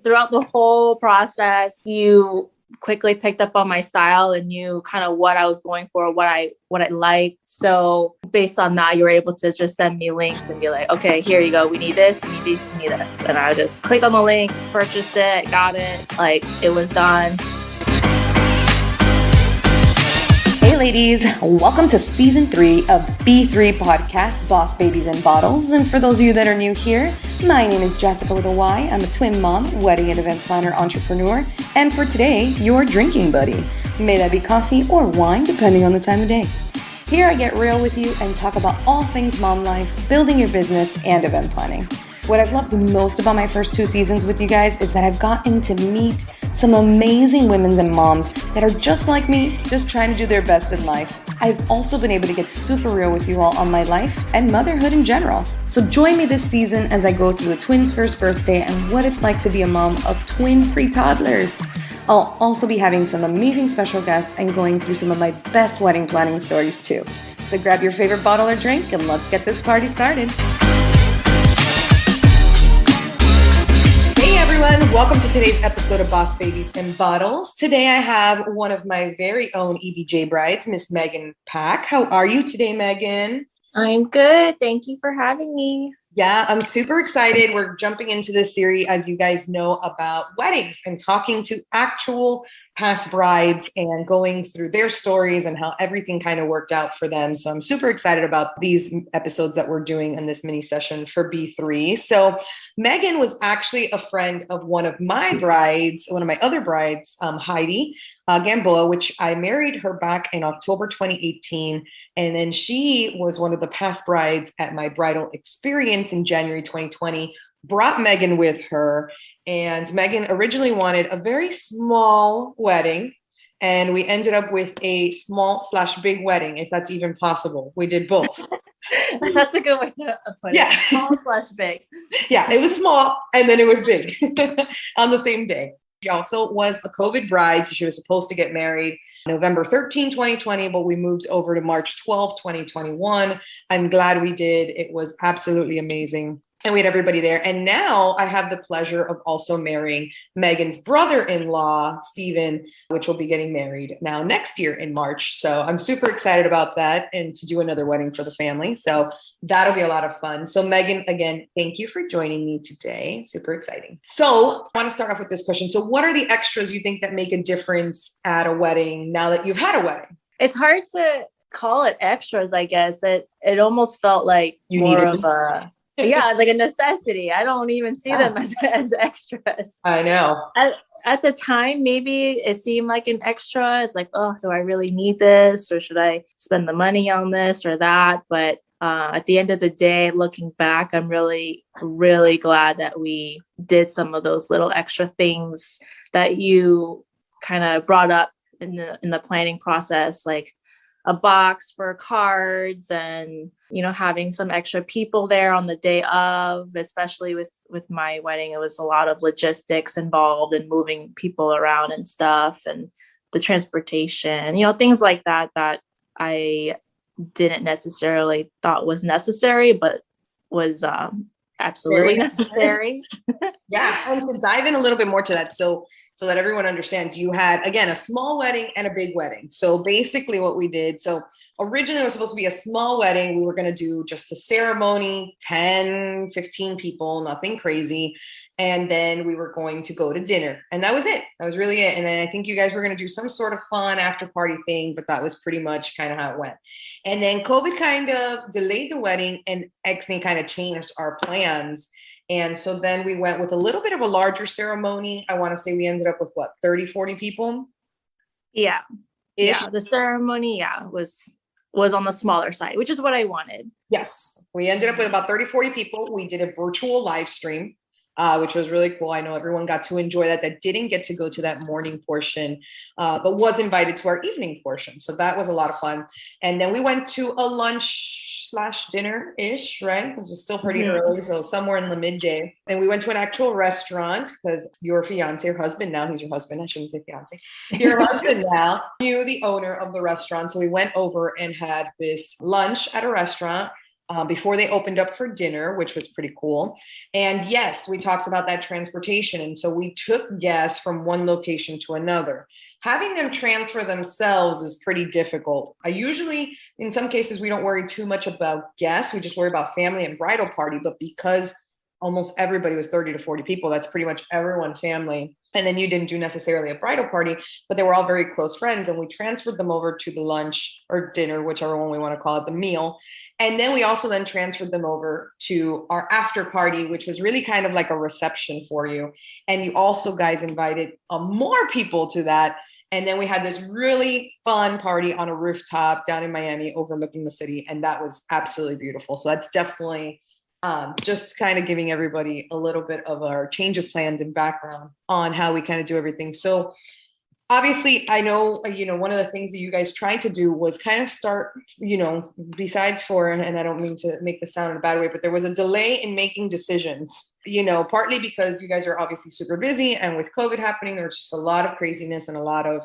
Throughout the whole process, you quickly picked up on my style and knew kind of what I was going for, what I like. So based on that, you were able to just send me links and be like, okay, here you go. We need this, we need these, we need this. And I just clicked on the link, purchased it, got it. Like, it was done. Hey ladies, welcome to season 3 of B3 podcast, Boss Babies and Bottles. And for those of you that are new here, my name is Jessyca with a Y. I'm a twin mom, wedding and event planner, entrepreneur, and for today, your drinking buddy. May that be coffee or wine, depending on the time of day. Here I get real with you and talk about all things mom life, building your business, and event planning. What I've loved most about my first 2 seasons with you guys is that I've gotten to meet some amazing women and moms that are just like me, just trying to do their best in life. I've also been able to get super real with you all on my life and motherhood in general. So join me this season as I go through the twins' first birthday and what it's like to be a mom of twin pre-toddlers. I'll also be having some amazing special guests and going through some of my best wedding planning stories too. So grab your favorite bottle or drink and let's get this party started. Hey everyone, welcome to today's episode of Boss Babies and Bottles. Today I have one of my very own EBJ brides, Miss Megan Pack. How are you today, Megan? I'm good. Thank you for having me. Yeah, I'm super excited. We're jumping into this series, as you guys know, about weddings and talking to actual past brides and going through their stories and how everything kind of worked out for them. So I'm super excited about these episodes that we're doing in this mini session for B3. So Megan was actually a friend of one of my brides, one of my other brides, Heidi Gamboa, which I married her back in October 2018. And then she was one of the past brides at my bridal experience in January 2020, brought Megan with her. And Megan originally wanted a very small wedding. And we ended up with a small/big wedding, if that's even possible. We did both. That's a good way to put it. Small/big. Yeah, it was small and then it was big on the same day. She also was a COVID bride, so she was supposed to get married November 13, 2020, but we moved over to March 12, 2021. I'm glad we did. It was absolutely amazing. And we had everybody there. And now I have the pleasure of also marrying Megan's brother-in-law, Stephen, which will be getting married now next year in March. So I'm super excited about that and to do another wedding for the family. So that'll be a lot of fun. So Megan, again, thank you for joining me today. Super exciting. So I want to start off with this question. So what are the extras you think that make a difference at a wedding now that you've had a wedding? It's hard to call it extras, I guess. It almost felt like you more needed of a... Yeah, like a necessity. I don't even see them as extras. I know. At the time, maybe it seemed like an extra. It's like, oh, do I really need this? Or should I spend the money on this or that? But at the end of the day, looking back, I'm really, really glad that we did some of those little extra things that you kind of brought up in the planning process, like a box for cards and, you know, having some extra people there on the day of, especially with my wedding. It was a lot of logistics involved and moving people around and stuff and the transportation, you know, things like that I didn't necessarily thought was necessary, but was absolutely necessary. Yeah. And to dive in a little bit more to that. So that everyone understands, you had, again, a small wedding and a big wedding. So basically what we did, so originally it was supposed to be a small wedding. We were going to do just the ceremony, 10, 15 people, nothing crazy. And then we were going to go to dinner. And that was it. That was really it. And then I think you guys were going to do some sort of fun after party thing, but that was pretty much kind of how it went. And then COVID kind of delayed the wedding and Exney kind of changed our plans. And so then we went with a little bit of a larger ceremony. I want to say we ended up with what, 30, 40 people? Yeah. Ish. Yeah. The ceremony, was on the smaller side, which is what I wanted. Yes. We ended up with about 30, 40 people. We did a virtual live stream, which was really cool. I know everyone got to enjoy that didn't get to go to that morning portion, but was invited to our evening portion. So that was a lot of fun. And then we went to a lunch/dinner-ish, right? Because it was still pretty early. So somewhere in the midday. And we went to an actual restaurant because your fiance, your husband now, he's your husband. I shouldn't say fiance. Your husband now, you, the owner of the restaurant. So we went over and had this lunch at a restaurant. before they opened up for dinner, which was pretty cool. And yes, we talked about that transportation. And so we took guests from one location to another. Having them transfer themselves is pretty difficult. I usually, in some cases, we don't worry too much about guests. We just worry about family and bridal party. But because almost everybody was 30 to 40 people, that's pretty much everyone family. And then you didn't do necessarily a bridal party, but they were all very close friends. And we transferred them over to the lunch or dinner, whichever one we want to call it, the meal. And then we also then transferred them over to our after party, which was really kind of like a reception for you. And you also guys invited more people to that. And then we had this really fun party on a rooftop down in Miami overlooking the city. And that was absolutely beautiful. So that's definitely just kind of giving everybody a little bit of our change of plans and background on how we kind of do everything. So obviously, I know, one of the things that you guys tried to do was kind of start, besides and I don't mean to make this sound in a bad way, but there was a delay in making decisions, partly because you guys are obviously super busy, and with COVID happening, there's just a lot of craziness and a lot of,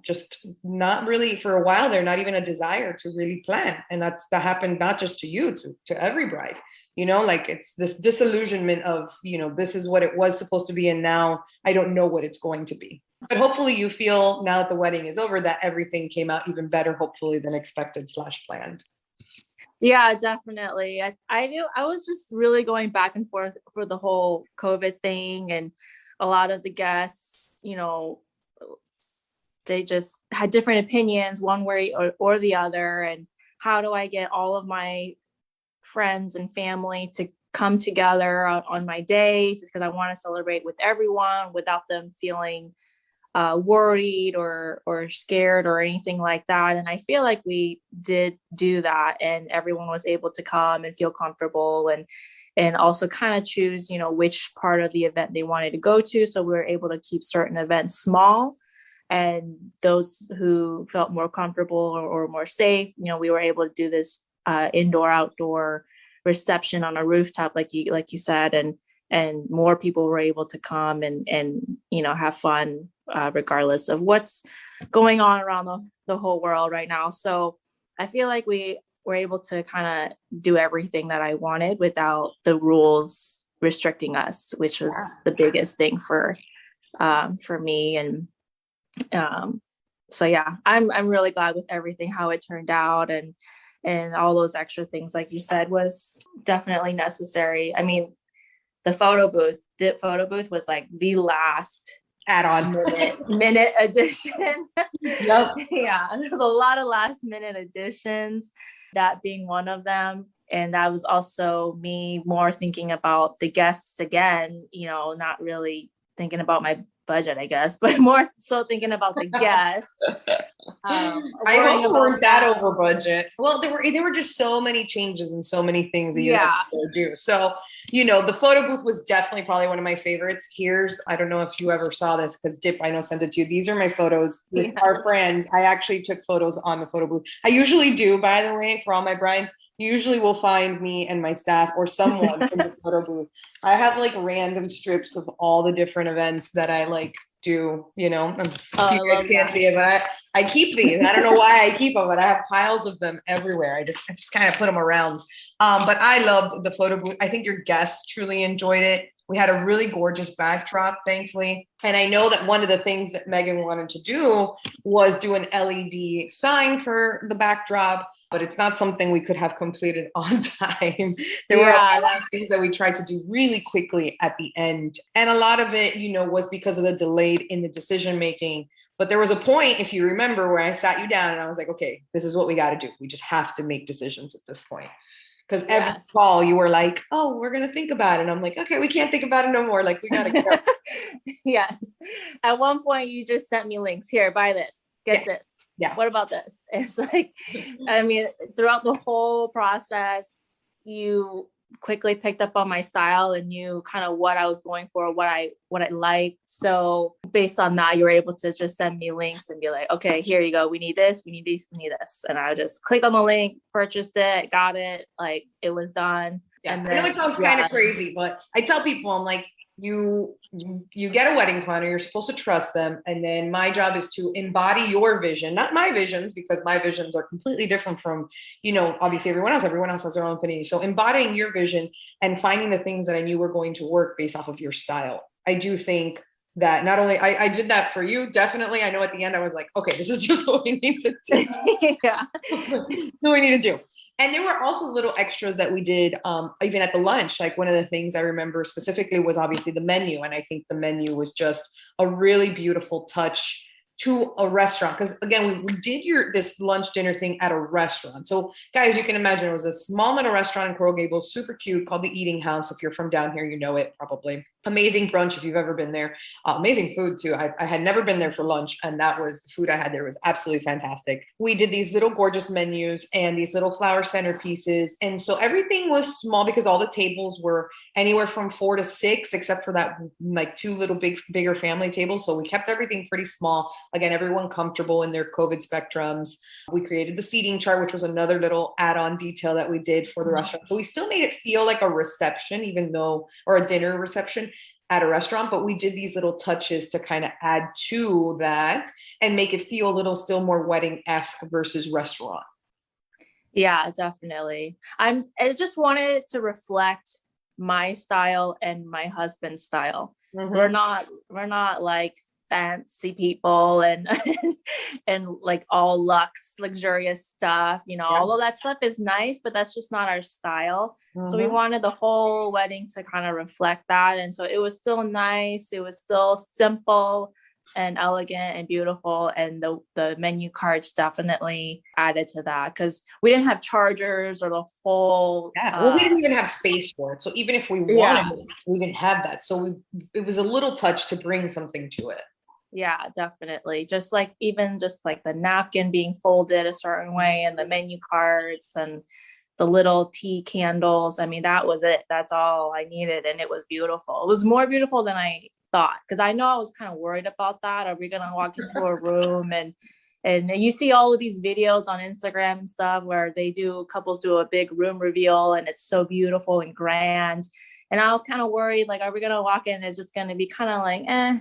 just not really for a while there, not even a desire to really plan. And that happened not just to you, to every bride, like it's this disillusionment of, this is what it was supposed to be. And now I don't know what it's going to be. But hopefully you feel now that the wedding is over that everything came out even better, hopefully, than expected / planned. Yeah, definitely. I knew I was just really going back and forth for the whole COVID thing. And a lot of the guests, they just had different opinions one way or the other. And how do I get all of my friends and family to come together on my day, because I want to celebrate with everyone without them feeling worried or scared or anything like that. And I feel like we did do that, and everyone was able to come and feel comfortable and also kind of choose, which part of the event they wanted to go to. So we were able to keep certain events small, and those who felt more comfortable or more safe, we were able to do this indoor outdoor reception on a rooftop, like you said, and more people were able to come and have fun, regardless of what's going on around the whole world right now. So I feel like we were able to kind of do everything that I wanted without the rules restricting us, which was the biggest thing for me. And so yeah, I'm really glad with everything, how it turned out, and all those extra things, like you said, was definitely necessary. I mean, the Dipp photo booth was like the last add-on minute addition. Yep. Yeah, there was a lot of last minute additions, that being one of them. And that was also me more thinking about the guests again, not really thinking about my budget, I guess, but more so thinking about the guests. I hope we weren't that over budget. Well, there were just so many changes and so many things that you had to do. So, the photo booth was definitely probably one of my favorites. I don't know if you ever saw this, because Dipp, I know, sent it to you. These are my photos with our friends. I actually took photos on the photo booth. I usually do, by the way, for all my brides. You usually will find me and my staff or someone in the photo booth. I have like random strips of all the different events that I like do, you guys can't see it, but I keep these. I don't know why I keep them, but I have piles of them everywhere. I just kind of put them around. But I loved the photo booth. I think your guests truly enjoyed it. We had a really gorgeous backdrop, thankfully. And I know that one of the things that Megan wanted to do was do an LED sign for the backdrop, but it's not something we could have completed on time. There were a lot of things that we tried to do really quickly at the end. And a lot of it, was because of the delay in the decision making. But there was a point, if you remember, where I sat you down and I was like, okay, this is what we got to do. We just have to make decisions at this point. Because every call you were like, oh, we're going to think about it. And I'm like, okay, we can't think about it no more. Like, we got to go. Yes. At one point, you just sent me links. Here, buy this, get this. Yeah. What about this? It's like, I mean, throughout the whole process, you quickly picked up on my style and knew kind of what I was going for, what I liked. So based on that, you were able to just send me links and be like, okay, here you go. We need this. We need these. We need this. And I just clicked on the link, purchased it, got it. Like, it was done. Yeah. And then, I know it sounds kind of crazy, but I tell people, I'm like, you get a wedding planner. You're supposed to trust them, and then my job is to embody your vision, not my visions, because my visions are completely different from, obviously everyone else. Everyone else has their own opinion. So embodying your vision and finding the things that I knew were going to work based off of your style. I do think that not only I did that for you, definitely. I know at the end I was like, okay, this is just what we need to do. Yeah. What we need to do. And there were also little extras that we did, even at the lunch. Like one of the things I remember specifically was obviously the menu. And I think the menu was just a really beautiful touch to a restaurant. Because again, we did this lunch dinner thing at a restaurant. So guys, you can imagine it was a small little restaurant in Coral Gables, super cute, called the Eating House. If you're from down here, you know it probably. Amazing brunch if you've ever been there. Amazing food too. I had never been there for lunch, and the food I had there was absolutely fantastic. We did these little gorgeous menus and these little flower centerpieces. And so everything was small because all the tables were anywhere from 4 to 6, except for that like 2 little bigger family tables. So we kept everything pretty small. Again, everyone comfortable in their COVID spectrums. We created the seating chart, which was another little add-on detail that we did for the restaurant. So we still made it feel like a reception, or a dinner reception at a restaurant, but we did these little touches to kind of add to that and make it feel a little still more wedding-esque versus restaurant. Yeah, definitely. I just wanted to reflect my style and my husband's style. Mm-hmm. We're not like fancy people and and like all luxurious stuff, all of that stuff is nice, but that's just not our style. Mm-hmm. So we wanted the whole wedding to kind of reflect that. And so it was still nice, it was still simple and elegant and beautiful, and the menu cards definitely added to that, because we didn't have chargers or the whole we didn't even have space for it. So even if we wanted it, we didn't have that. So it was a little touch to bring something to it. Yeah, definitely. Just like the napkin being folded a certain way, and the menu cards and the little tea candles. I mean, that was it. That's all I needed. And it was beautiful. It was more beautiful than I thought, because I know I was kind of worried about that. Are we going to walk into a room and you see all of these videos on Instagram and stuff where couples do a big room reveal and it's so beautiful and grand. And I was kind of worried, like, are we going to walk in and it's just going to be kind of like, eh.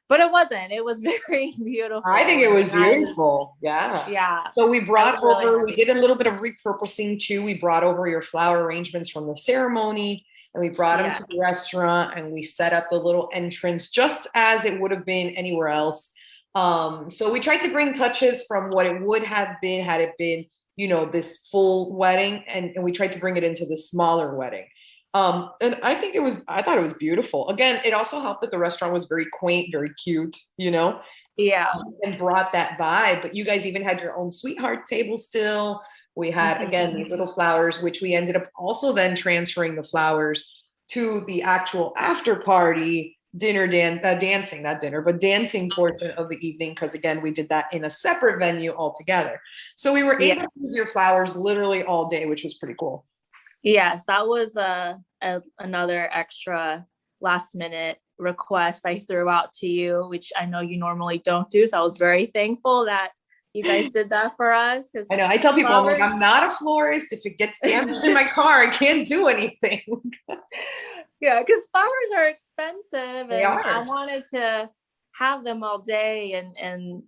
But it wasn't. It was very beautiful. I think it was beautiful. Yeah. Yeah. So we did a little bit of repurposing too. We brought over your flower arrangements from the ceremony, and we brought them to the restaurant, and we set up the little entrance just as it would have been anywhere else. So we tried to bring touches from what it would have been had it been, this full wedding, and we tried to bring it into the smaller wedding. And I thought it was beautiful. Again, it also helped that the restaurant was very quaint, very cute, Yeah. And brought that vibe. But you guys even had your own sweetheart table still. We had, again, these little flowers, which we ended up also then transferring the flowers to the actual after party dancing portion of the evening. Because again, we did that in a separate venue altogether. So we were able to use your flowers literally all day, which was pretty cool. Yes, that was another extra last minute request I threw out to you, which I know you normally don't do. So I was very thankful that you guys did that for us. Because I know, I tell people, I'm not a florist. If it gets damaged in my car, I can't do anything. Yeah, because flowers are expensive, and I wanted to have them all day, and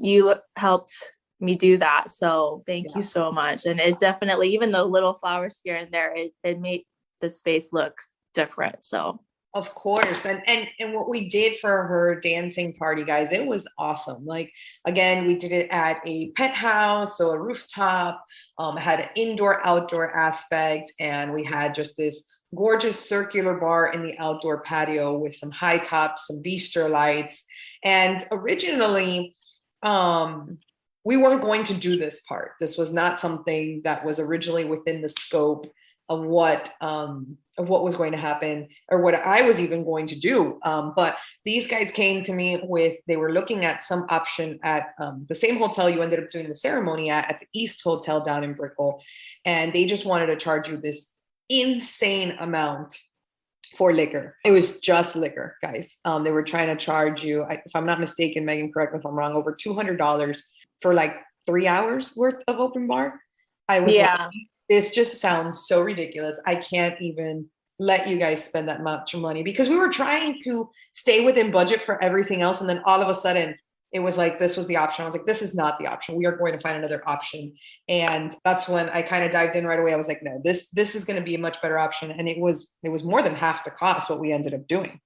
you helped me do that. So thank you so much. And it definitely, even the little flowers here and there, it made the space look different. So of course. And what we did for her dancing party, guys, it was awesome. Like, again, we did it at a penthouse, so a rooftop, had an indoor outdoor aspect, and we had just this gorgeous circular bar in the outdoor patio with some high tops, some bistro lights. And originally, we weren't going to do this part. This was not something that was originally within the scope of what was going to happen, or what I was even going to do. But these guys came to me they were looking at some option at the same hotel you ended up doing the ceremony at the East Hotel down in Brickell. And they just wanted to charge you this insane amount for liquor. It was just liquor, guys. They were trying to charge you, if I'm not mistaken, Megan, correct me if I'm wrong, over $200 for like 3 hours worth of open bar. I was like, this just sounds so ridiculous. I can't even let you guys spend that much money, because we were trying to stay within budget for everything else. And then all of a sudden it was like, this was the option. I was like, this is not the option. We are going to find another option. And that's when I kind of dived in right away. I was like, no, this is going to be a much better option. And it was more than half the cost what we ended up doing.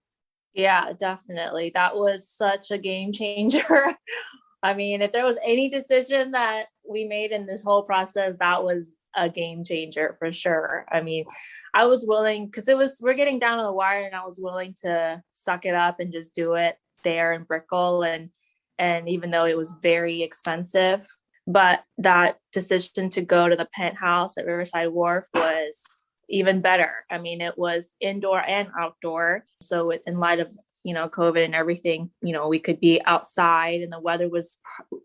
Yeah, definitely. That was such a game changer. I mean, if there was any decision that we made in this whole process, that was a game changer for sure. I mean, I was willing, because we're getting down to the wire, and I was willing to suck it up and just do it there in Brickell. And even though it was very expensive, but that decision to go to the penthouse at Riverside Wharf was even better. I mean, it was indoor and outdoor. So in light of, COVID and everything, we could be outside, and the weather was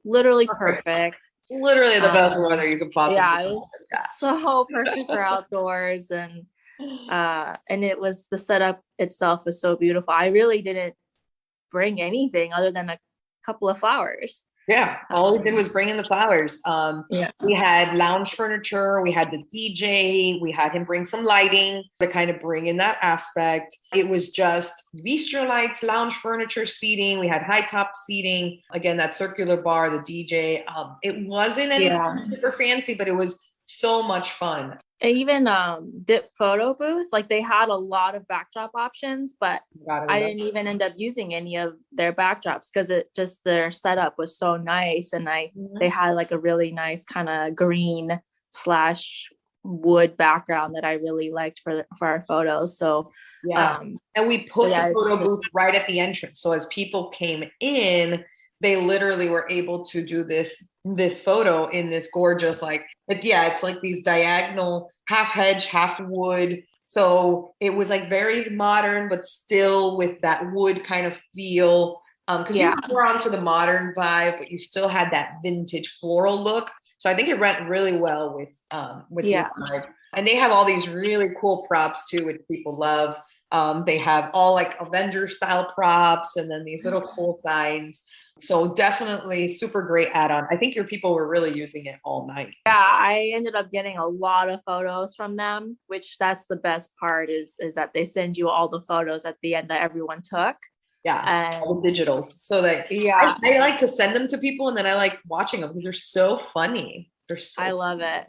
literally perfect. Literally the best weather you could possibly. Yeah, it was so perfect for outdoors. And it was, the setup itself was so beautiful. I really didn't bring anything other than a couple of flowers. Yeah, all we did was bring in the flowers. We had lounge furniture, we had the DJ, we had him bring some lighting to kind of bring in that aspect. It was just bistro lights, lounge furniture, seating. We had high top seating. Again, that circular bar, the DJ. It wasn't anything super fancy, but it was so much fun. And even Dipp photo booths, like they had a lot of backdrop options, but I didn't even end up using any of their backdrops because their setup was so nice. And they had like a really nice kind of green / wood background that I really liked for our photos. So and we put the photo booth right at the entrance. So as people came in, they literally were able to do this photo in this gorgeous, it's like these diagonal, half hedge, half wood. So it was like very modern, but still with that wood kind of feel. Because you were more onto the modern vibe, but you still had that vintage floral look. So I think it went really well with your vibe. And they have all these really cool props too, which people love. They have all like Avenger style props, and then these little cool signs. So definitely super great add-on. I think your people were really using it all night. Yeah, I ended up getting a lot of photos from them, which that's the best part is that they send you all the photos at the end that everyone took. Yeah, and all the digitals. So that I like to send them to people, and then I like watching them because they're so funny. I love it.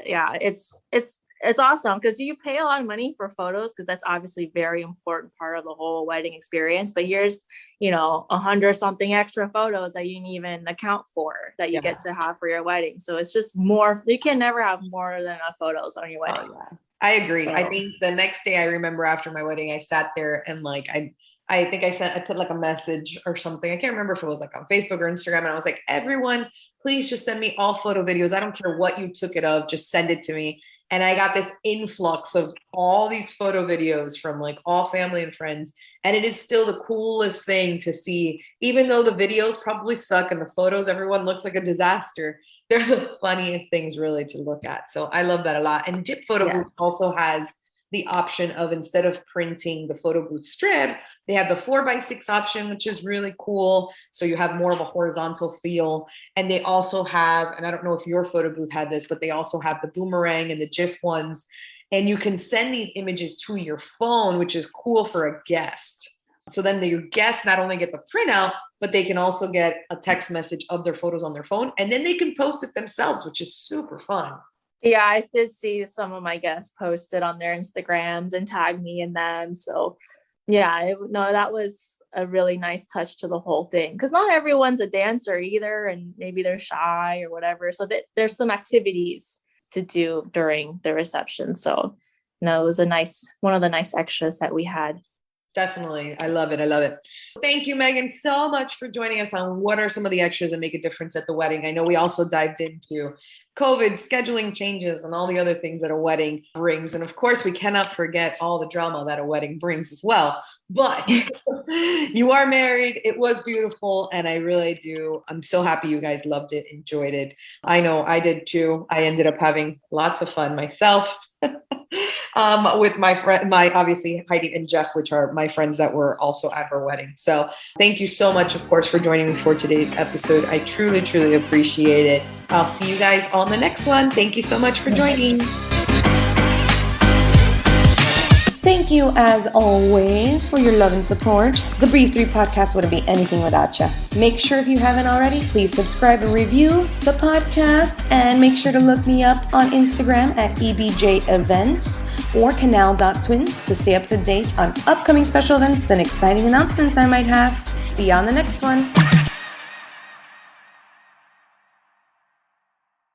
Yeah, it's awesome because you pay a lot of money for photos because that's obviously a very important part of the whole wedding experience. But here's, 100 something extra photos that you didn't even account for that you get to have for your wedding. So it's just more, you can never have more than enough photos on your wedding. I agree. So. I think the next day I remember after my wedding, I sat there and I think I put like a message or something. I can't remember if it was like on Facebook or Instagram. And I was like, everyone, please just send me all photo videos. I don't care what you took it of, just send it to me. And I got this influx of all these photo videos from like all family and friends. And it is still the coolest thing to see, even though the videos probably suck and the photos, everyone looks like a disaster. They're the funniest things really to look at. So I love that a lot. And Dipp Photo Booth also has the option of, instead of printing the photo booth strip, they have the 4x6 option, which is really cool. So you have more of a horizontal feel. And they also have, and I don't know if your photo booth had this, but they also have the boomerang and the GIF ones. And you can send these images to your phone, which is cool for a guest. So then your guests not only get the printout, but they can also get a text message of their photos on their phone. And then they can post it themselves, which is super fun. Yeah, I did see some of my guests post it on their Instagrams and tag me in them. So that was a really nice touch to the whole thing. Because not everyone's a dancer either, and maybe they're shy or whatever. So there's some activities to do during the reception. So it was one of the nice extras that we had. Definitely. I love it. Thank you, Megan, so much for joining us on what are some of the extras that make a difference at the wedding. I know we also dived into COVID, scheduling changes, and all the other things that a wedding brings. And of course, we cannot forget all the drama that a wedding brings as well. But you are married. It was beautiful. And I really do. I'm so happy you guys loved it, enjoyed it. I know I did too. I ended up having lots of fun myself. With my friend, obviously Heidi and Jeff, which are my friends that were also at her wedding. So thank you so much, of course, for joining me for today's episode. I truly, truly appreciate it. I'll see you guys on the next one. Thank you so much for joining. Thank you, as always, for your love and support. The Breathe 3 podcast wouldn't be anything without you. Make sure, if you haven't already, please subscribe and review the podcast. And make sure to look me up on Instagram at EBJ Events or canal.twins to stay up to date on upcoming special events and exciting announcements I might have. See you on the next one.